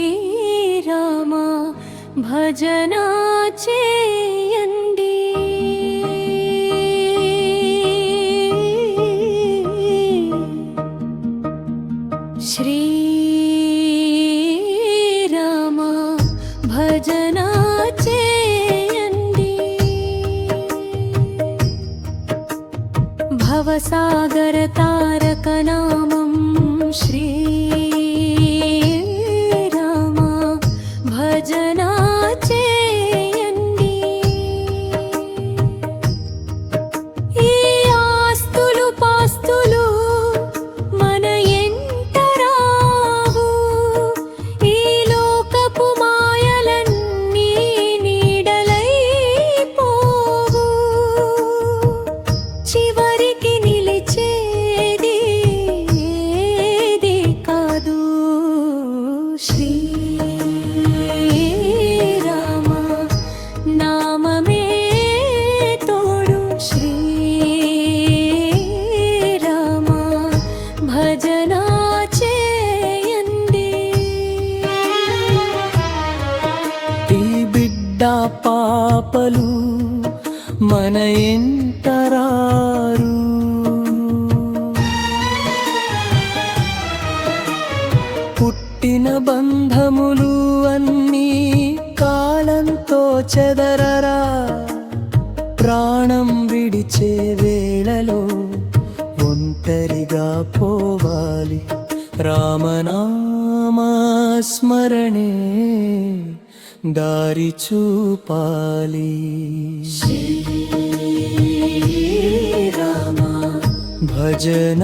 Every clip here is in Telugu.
శ్రీరామ భజన చేయండి శ్రీరామ భజన చేయండి భవసాగర తారక నామం శ్రీరామ భజన చేయండి ఈ ఆస్తులు పాస్తులు మన ఎంట రావు ఈ లోకపు మాయలన్నీ నీడలైపోవు చివరికి నిలిచేది ఏది కాదు శ్రీరామ నామమే తోడు శ్రీరామ భజన చేయండి ఈ బిడ్డ పాపలు మన ఎంటరారు పుట్టిన బంధములు అన్నీ కాలంతో చెదరరా ప్రాణం విడిచే వేళలో ఒంటరిగా పోవాలి రామనామ స్మరణే దారి చూపాలి శ్రీరామ భజన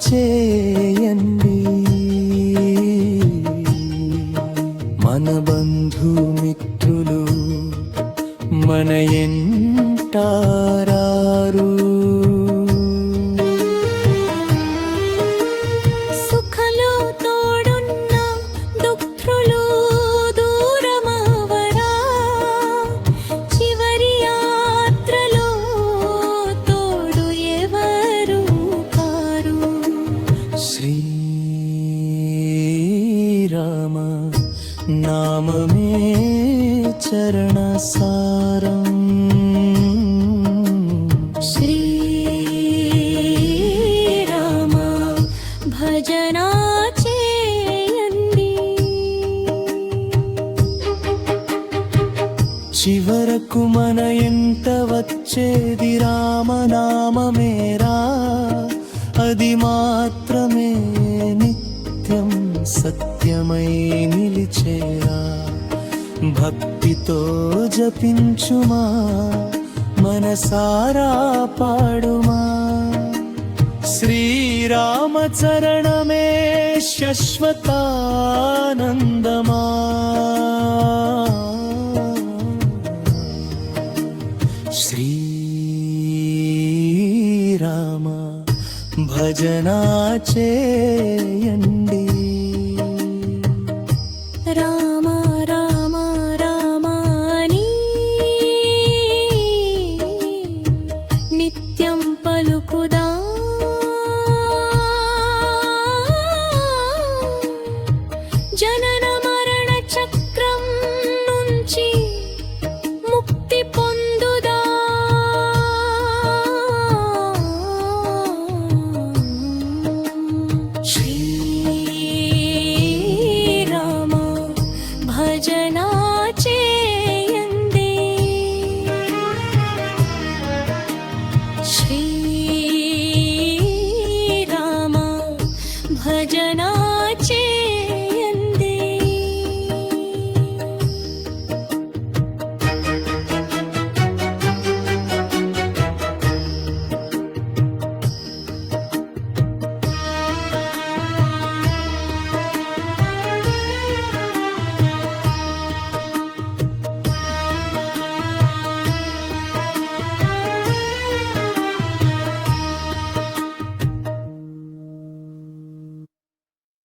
చేయండి మన బంధుమిత్రులు మన ఎంటారారు సుఖలో తోడున్న దుఃఖులు దూరమవరా చివరి యాత్రలో తోడు ఎవరు కారు శ్రీరామ నామమే చరణ సారం శ్రీరామ భజన చేయండి చివరకు మన ఎంట వచ్చేది రామనామమేరా అది మాత్రమే నిత్యం సత్యమై నిలిచేరా భక్తితో జపించుమా మనసారా పాడుమా శ్రీరామ చరణమే శాశ్వతానందమా శ్రీరామ భజన చేయండి రామ రామ రామాని నిత్యం పలుకుదా జన